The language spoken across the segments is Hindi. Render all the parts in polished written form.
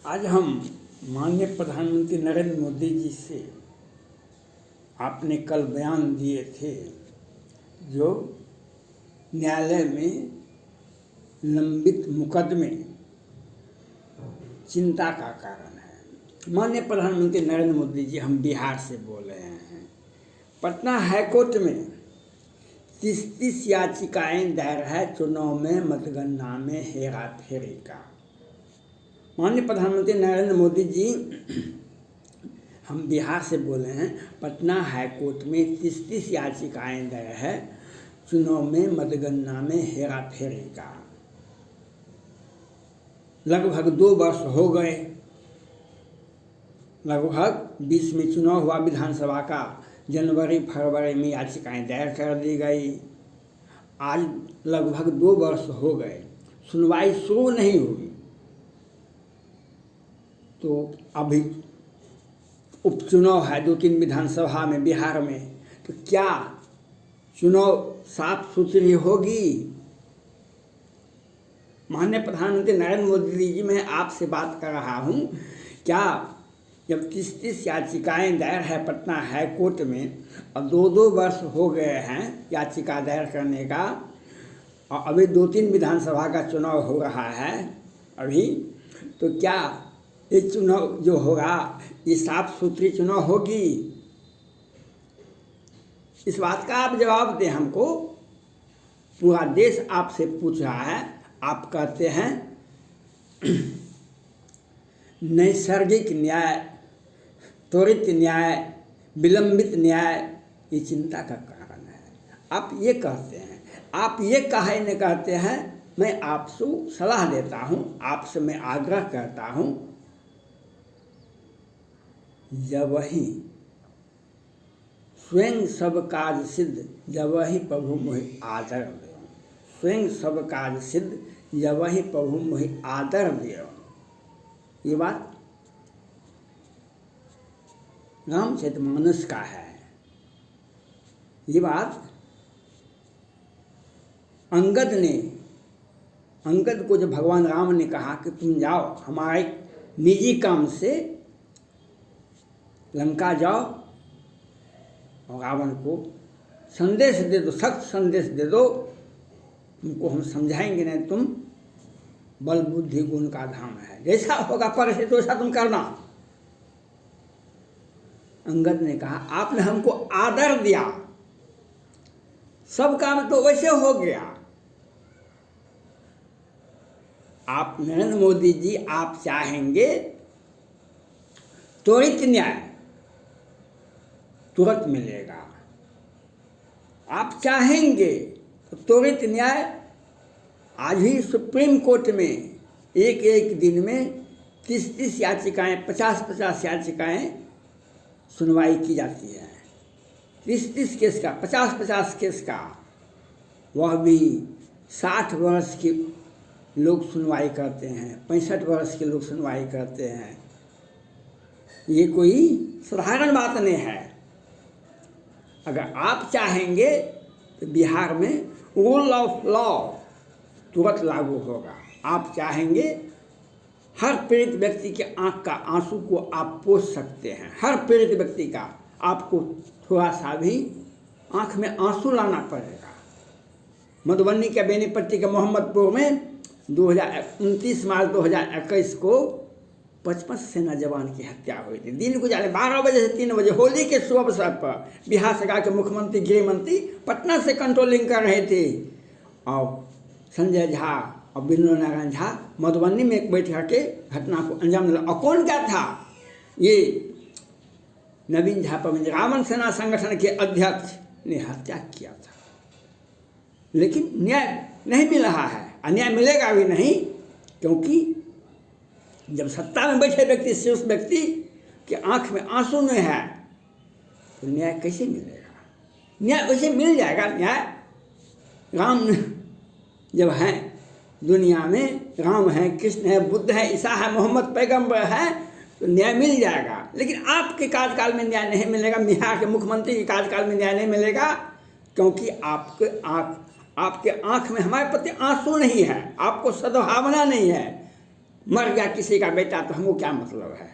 आज हम माननीय प्रधानमंत्री नरेंद्र मोदी जी से आपने कल बयान दिए थे जो न्यायालय में लंबित मुकदमे चिंता का कारण है। माननीय प्रधानमंत्री नरेंद्र मोदी जी, हम बिहार से बोल रहे हैं। पटना हाईकोर्ट में 30 याचिकाएं दायर है चुनाव में मतगणना में हेरा फेरी का। माननीय प्रधानमंत्री नरेंद्र मोदी जी, हम बिहार से बोले हैं। पटना हाईकोर्ट में 30 याचिकाएं दायर है चुनाव में मतगणना में हेरा फेरी का। लगभग 2 वर्ष हो गए। लगभग 20 में चुनाव हुआ विधानसभा का, जनवरी फरवरी में याचिकाएं दायर कर दी गई। आज लगभग 2 वर्ष हो गए, सुनवाई शुरू नहीं हुई। तो अभी उपचुनाव है 2-3 विधानसभा में बिहार में, तो क्या चुनाव साफ सुथरी होगी? माननीय प्रधानमंत्री नरेंद्र मोदी जी, मैं आपसे बात कर रहा हूँ, क्या जब 30 याचिकाएं दायर है पटना हाई कोर्ट में और 2-2 वर्ष हो गए हैं याचिका दायर करने का, और अभी 2-3 विधानसभा का चुनाव हो रहा है अभी, तो क्या ये चुनाव जो होगा ये साफ सुथरी चुनाव होगी? इस बात का आप जवाब दें हमको। पूरा देश आपसे पूछ रहा है। आप कहते हैं नैसर्गिक न्याय, त्वरित न्याय, विलंबित न्याय ये चिंता का कारण है। आप ये कहते हैं, आप ये काहे न कहते हैं? मैं आपसे सलाह देता हूँ, आपसे मैं आग्रह करता हूँ, जब वही स्वयं सब काज सिद्ध, जब वही प्रभु मोहि आदर दे। स्वयं सब काज सिद्ध, जब वही प्रभु मोहि आदर दे। ये बात रामचरितमानस का है। ये बात अंगद को जब भगवान राम ने कहा कि तुम जाओ हमारे निजी काम से लंका जाओ और रावण को संदेश दे दो, सख्त संदेश दे दो, तुमको हम समझाएंगे नहीं, तुम बल बुद्धि गुण का धाम है, जैसा होगा पर से तो वैसा तुम करना। अंगद ने कहा आपने हमको आदर दिया, सब काम तो वैसे हो गया। आप नरेंद्र मोदी जी, आप चाहेंगे त्वरित न्याय, तुरंत मिलेगा। आप चाहेंगे तो त्वरित न्याय, आज ही सुप्रीम कोर्ट में एक दिन में 30 याचिकाएं, 50 याचिकाएं सुनवाई की जाती है। 30 केस का, 50 केस का, वह भी 60 वर्ष के लोग सुनवाई करते हैं, 65 वर्ष के लोग सुनवाई करते हैं। ये कोई साधारण बात नहीं है। अगर आप चाहेंगे तो बिहार में रूल ऑफ लॉ तुरंत लागू होगा। आप चाहेंगे हर पीड़ित व्यक्ति के आंख का आंसू को आप पोंछ सकते हैं। हर पीड़ित व्यक्ति का आपको थोड़ा सा भी आंख में आंसू लाना पड़ेगा। मधुबनी के बेनीपट्टी के मोहम्मदपुर में 29 मार्च 2021 को 55 सेना जवान की हत्या हुई थी। दिन गुजारे 12 बजे से 3 बजे, होली के शुभ अवसर पर बिहार सरकार के मुख्यमंत्री, गृह मंत्री पटना से कंट्रोलिंग कर रहे थे, और संजय झा और विनोद नारायण झा मधुबनी में बैठ के घटना को अंजाम दिया। और कौन क्या था? ये नवीन झा पर रावण सेना संगठन के अध्यक्ष ने हत्या किया था। लेकिन न्याय नहीं मिल रहा है, अन्याय मिलेगा भी नहीं, क्योंकि जब सत्ता में बैठे व्यक्ति से उस व्यक्ति के आंख में आंसू नहीं है तो न्याय कैसे मिलेगा? न्याय वैसे मिल जाएगा। न्याय राम जब है दुनिया में, राम है, कृष्ण है, बुद्ध है, ईसा है, मोहम्मद पैगंबर है, तो न्याय मिल जाएगा। लेकिन आपके कार्यकाल में न्याय नहीं मिलेगा, बिहार के मुख्यमंत्री के कार्यकाल में न्याय नहीं मिलेगा, क्योंकि आपके आंख में हमारे प्रति आंसू नहीं है, आपको सद्भावना नहीं है। मर गया किसी का बेटा तो हमको क्या मतलब है,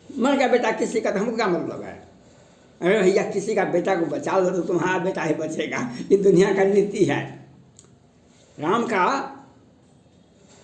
मर गया बेटा किसी का तो हमको क्या मतलब है। अरे भैया किसी का बेटा को बचा लो तो तुम्हारा बेटा ही बचेगा, ये दुनिया का नीति है। राम का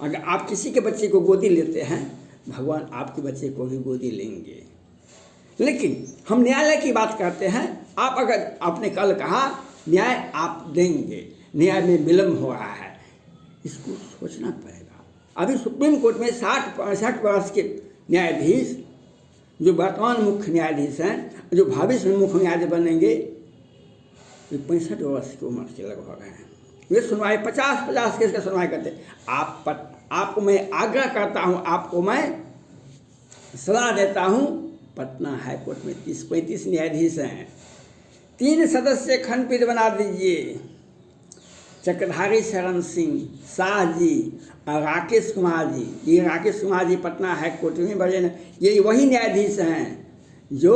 अगर आप किसी के बच्चे को गोदी लेते हैं, भगवान आपके बच्चे को भी गोदी लेंगे। लेकिन हम न्यायालय की बात करते हैं। आप अगर आपने कल कहा न्याय आप देंगे, न्याय में विलम्ब हो रहा है, इसको सोचना पड़ेगा। अभी सुप्रीम कोर्ट में 60-65 वर्ष के न्यायाधीश जो वर्तमान मुख्य न्यायाधीश हैं, जो भविष्य में मुख्य न्यायाधीश बनेंगे, ये 65 वर्ष की उम्र के लगभग हैं। वे सुनवाई 50-50 केस का सुनवाई करते। आपको मैं आग्रह करता हूँ, आपको मैं सलाह देता हूँ, पटना हाई कोर्ट में 30-35 न्यायाधीश हैं, 3 सदस्य खंडपीठ बना दीजिए। चक्रधारी शरण सिंह, शाह जी और राकेश कुमार जी। ये राकेश कुमार जी पटना हाई कोर्ट में बड़े, ये वही न्यायाधीश हैं जो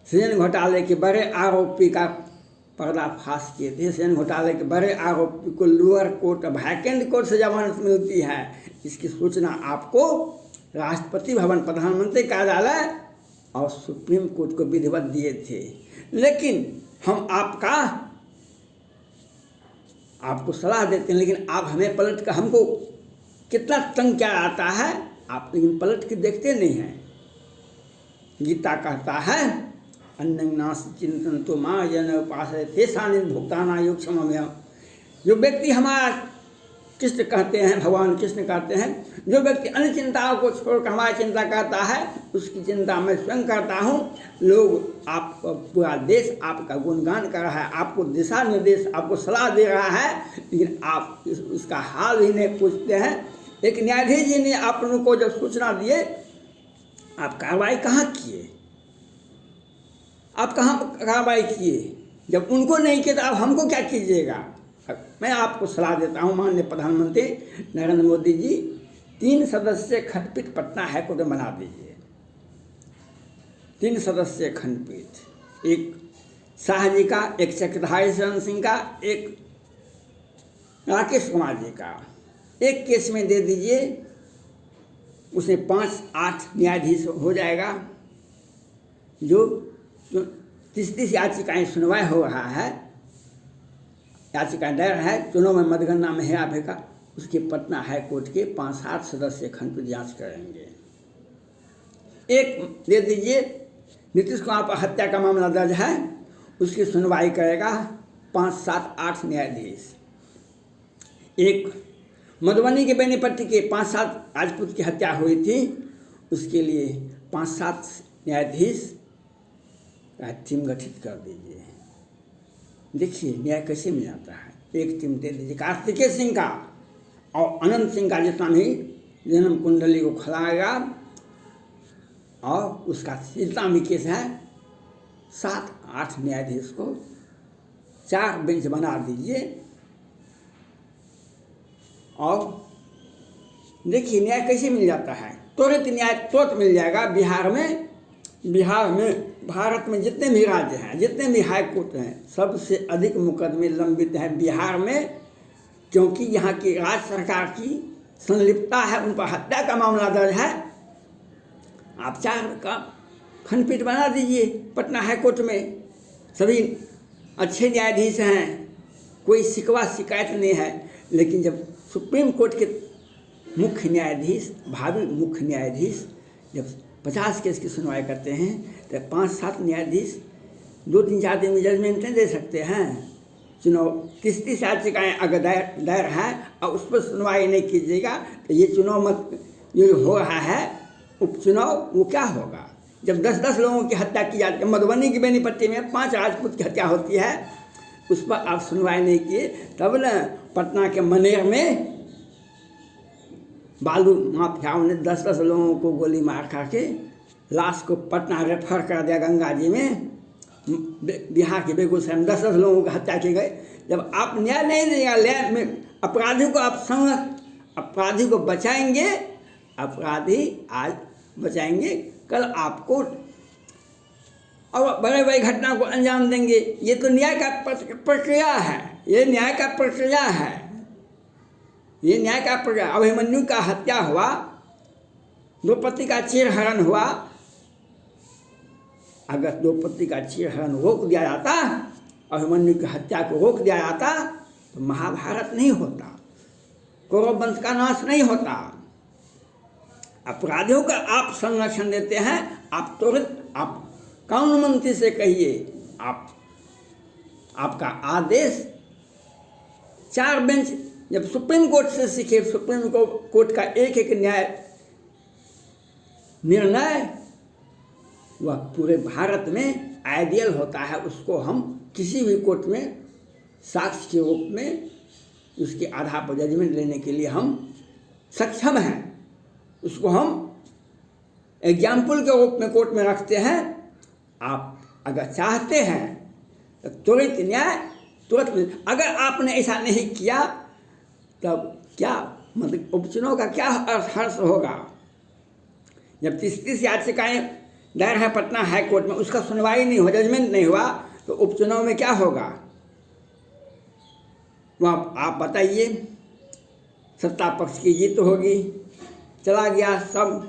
सृजन घोटाले के बड़े आरोपी का पर्दाफाश किए थे। सृजन घोटाले के बड़े आरोपी को लोअर कोर्ट, वैकेंट कोर्ट से जमानत मिलती है। इसकी सूचना आपको राष्ट्रपति भवन, प्रधानमंत्री कार्यालय और सुप्रीम कोर्ट को विधिवत दिए थे। लेकिन हम आपको सलाह देते हैं, लेकिन आप हमें पलट कर, हमको कितना तंग क्या आता है, आप लेकिन पलट के देखते नहीं हैं। गीता कहता है अन्ननाश चिंतन तो माँ जन उपास थे शानी भुगताना योग क्षमा। जो व्यक्ति हमारा कृष्ण कहते हैं, भगवान कृष्ण कहते हैं, जो व्यक्ति अन्य चिंताओं को छोड़कर हमारी चिंता करता है, उसकी चिंता मैं स्वयं करता हूँ। लोग, आपका पूरा देश आपका गुणगान कर रहा है, आपको दिशा निर्देश, आपको सलाह दे रहा है, लेकिन आप उसका हाल ही नहीं पूछते हैं। एक न्यायाधीश जी ने आप लोगों को जब सूचना दिए, आप कार्रवाई कहाँ किए? आप कहाँ कार्रवाई किए? जब उनको नहीं किए तो आप हमको क्या कीजिएगा? मैं आपको सलाह देता हूँ, माननीय प्रधानमंत्री नरेंद्र मोदी जी, 3 सदस्यीय खंडपीठ पटना हाईकोर्ट में बना दीजिए। 3 सदस्यीय खंडपीठ, एक शाह जी का, एक चक्रधारी शरण सिंह का, एक राकेश कुमार जी का। एक केस में दे दीजिए, उसमें 5-8 न्यायाधीश हो जाएगा। जो 30 याचिकाएँ सुनवाई हो रहा है, याचिका दायर है, चुनाव में मतगणना में हेरा फेंका, उसके पटना हाई कोर्ट के 5-7 सदस्य खंडपीठ जांच करेंगे। एक दे दीजिए, नीतीश कुमार पर हत्या का मामला दर्ज है, उसकी सुनवाई करेगा 5-7-8 न्यायाधीश। एक मधुबनी के बेनीपट्टी के 5-7 राजपूत की हत्या हुई थी, उसके लिए 5-7 न्यायाधीश का टीम गठित कर दीजिए। देखिए न्याय कैसे मिल जाता है। एक टीम दे दीजिए कार्तिकेय सिंह का और अनंत सिंह का, जितना भी जन्म कुंडली को खिलाएगा, और उसका जितना भी केस है, 7-8 न्यायाधीश को 4 बेंच बना दीजिए। और देखिए न्याय कैसे मिल जाता है, त्वरित न्याय तुरंत मिल जाएगा। बिहार में भारत में जितने भी राज्य हैं, जितने भी हाई कोर्ट हैं, सबसे अधिक मुकदमे लंबित हैं बिहार में, क्योंकि यहाँ की राज्य सरकार की संलिप्तता है, उन पर हत्या का मामला दर्ज है। आप 4 का खंडपीठ बना दीजिए पटना हाई कोर्ट में। सभी अच्छे न्यायाधीश हैं, कोई शिकवा शिकायत नहीं है। लेकिन जब सुप्रीम कोर्ट के मुख्य न्यायाधीश, भावी मुख्य न्यायाधीश जब 50 केस की सुनवाई करते हैं, तो 5-7 न्यायाधीश 2-3-4 दिन में जजमेंट नहीं दे सकते हैं। चुनाव 30 याचिकाएँ अगर दायर है और उस पर सुनवाई नहीं कीजिएगा, तो ये चुनाव मत जो हो रहा है उपचुनाव, वो क्या होगा? जब 10-10 लोगों की हत्या की जाती है, मधुबनी की बेनीपट्टी में 5 राजपूत की हत्या होती है, उस पर आप सुनवाई नहीं किए, तब न पटना के मनेर में बालू माफियाओं ने 10-10 लोगों को गोली मार खा के लाश को पटना रेफर कर दिया गंगा जी में। बिहार के बेगूसराय में 10-10 लोगों की हत्या की गई। जब आप न्याय नहीं देगा, न्याय में अपराधी को आप अपराधी को बचाएंगे, अपराधी आज बचाएंगे, कल आपको और बड़े बड़ी घटना को अंजाम देंगे। ये तो न्याय का प्रक्रिया है, ये न्याय का प्रक्रिया है, ये न्याय का प्रक्रिया। अभिमन्यु का हत्या हुआ, द्रौपदी का चीरहरण हुआ। अगर द्रौपदी का चीरहरण रोक दिया जाता, अभिमन्यु की हत्या को रोक दिया जाता, तो महाभारत नहीं होता, कौरव वंश का नाश नहीं होता। अपराधियों का आप संरक्षण देते हैं, आप तुरंत आप कानून मंत्री से कहिए, आपका आदेश 4 बेंच जब सुप्रीम कोर्ट से सीखे, सुप्रीम कोर्ट का एक एक न्याय निर्णय वह पूरे भारत में आइडियल होता है। उसको हम किसी भी कोर्ट में साक्ष्य के रूप में उसके आधार पर जजमेंट लेने के लिए हम सक्षम हैं। उसको हम एग्जाम्पल के रूप में कोर्ट में रखते हैं। आप अगर चाहते हैं तो त्वरित न्याय तुरंत। अगर आपने ऐसा नहीं किया तब क्या मतलब उपचुनाव का क्या हर्ष होगा? जब 30 याचिकाएं दायर है पटना हाई कोर्ट में, उसका सुनवाई नहीं हुआ, जजमेंट नहीं हुआ, तो उपचुनाव में क्या होगा? वहाँ आप बताइए, सत्ता पक्ष की जीत होगी, चला गया सब।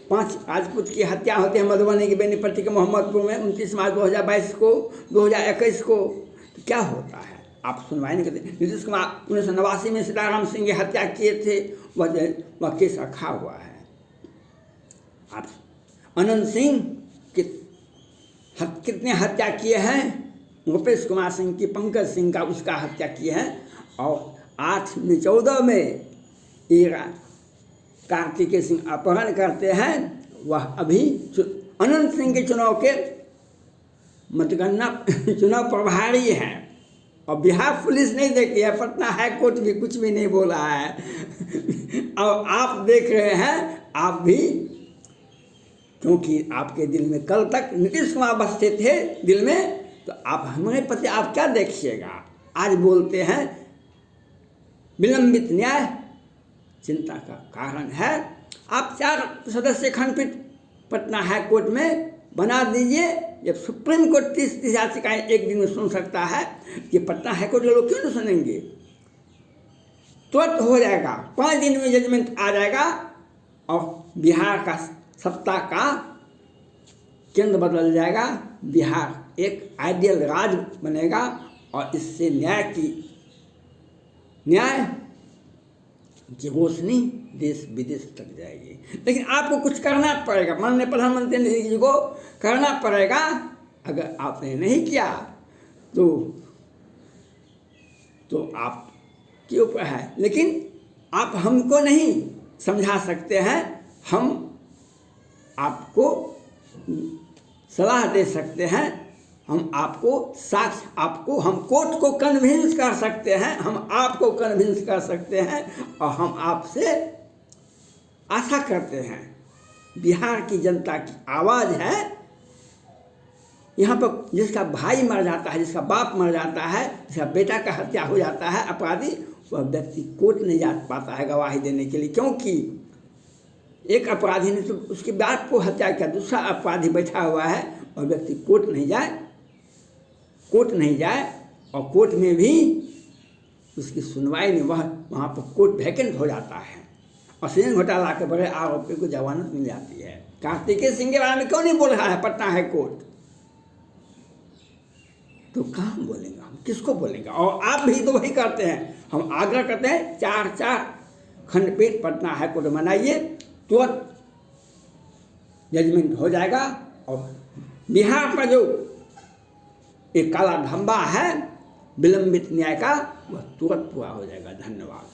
5 राजपूत की हत्या होती है मधुबनी की बेनीपट्टी के मोहम्मदपुर में 29 मार्च 2022 को, 2021 को। तो क्या होता है? आप सुनवाई नहीं करते। नीतीश कुमार 1989 में सीताराम सिंह की हत्या किए थे, वह केस रखा हुआ है। आप अनंत सिंह कितने हत्या किए हैं? भूपेश कुमार सिंह की, पंकज सिंह का, उसका हत्या किए हैं। और 8 में 14 में कार्तिकेय सिंह अपहरण करते हैं। वह अभी अनंत सिंह के चुनाव के मतगणना चुनाव प्रभारी हैं। और बिहार पुलिस नहीं देखी है, पटना हाई कोर्ट भी कुछ भी नहीं बोला है। और आप देख रहे हैं, आप भी, क्योंकि आपके दिल में कल तक नीतीश कुमार बसते थे दिल में, तो आप हमारे प्रति आप क्या देखिएगा? आज बोलते हैं विलंबित न्याय चिंता का कारण है। आप 4 सदस्यीय खंडपीठ पटना हाई कोर्ट में बना दीजिए। जब सुप्रीम कोर्ट 30 याचिकाएं एक दिन में सुन सकता है, कि पटना हाई कोर्ट के लोग क्यों नहीं सुनेंगे? तुरंत हो जाएगा, 5 दिन में जजमेंट आ जाएगा और बिहार का सत्ता का केंद्र बदल जाएगा। बिहार एक आइडियल राज्य बनेगा और इससे न्याय की रोशनी देश विदेश तक जाएगी। लेकिन आपको कुछ करना पड़ेगा, माननीय प्रधानमंत्री जी को करना पड़ेगा। अगर आपने नहीं किया तो आप के ऊपर है। लेकिन आप हमको नहीं समझा सकते हैं, हम आपको सलाह दे सकते हैं, हम आपको हम कोर्ट को कन्विंस कर सकते हैं, हम आपको कन्विंस कर सकते हैं। और हम आपसे आशा करते हैं, बिहार की जनता की आवाज़ है। यहाँ पर जिसका भाई मर जाता है, जिसका बाप मर जाता है, जिसका बेटा का हत्या हो जाता है अपराधी, वह व्यक्ति कोर्ट नहीं जा पाता है गवाही देने के लिए। क्योंकि एक अपराधी ने तो उसके बाप को हत्या किया, दूसरा अपराधी बैठा हुआ है और व्यक्ति कोर्ट नहीं जाए और कोर्ट में भी उसकी सुनवाई नहीं, वहाँ पर कोर्ट वैकेंट हो जाता है। और सीजन घोटाला के बड़े आरोपी को जमानत मिल जाती है। कार्तिकेय सिंह के बारे में क्यों नहीं बोल रहा है पटना हाई कोर्ट? तो कहाँ बोलेंगे हम, किसको बोलेंगे? और आप भी तो वही करते हैं। हम आग्रह करते हैं 4 खंडपीठ पटना हाई कोर्ट बनाइए, तुरंत जजमेंट हो जाएगा और बिहार पर जो एक काला धब्बा है विलंबित न्याय का, वह तुरंत पूरा हो जाएगा। धन्यवाद।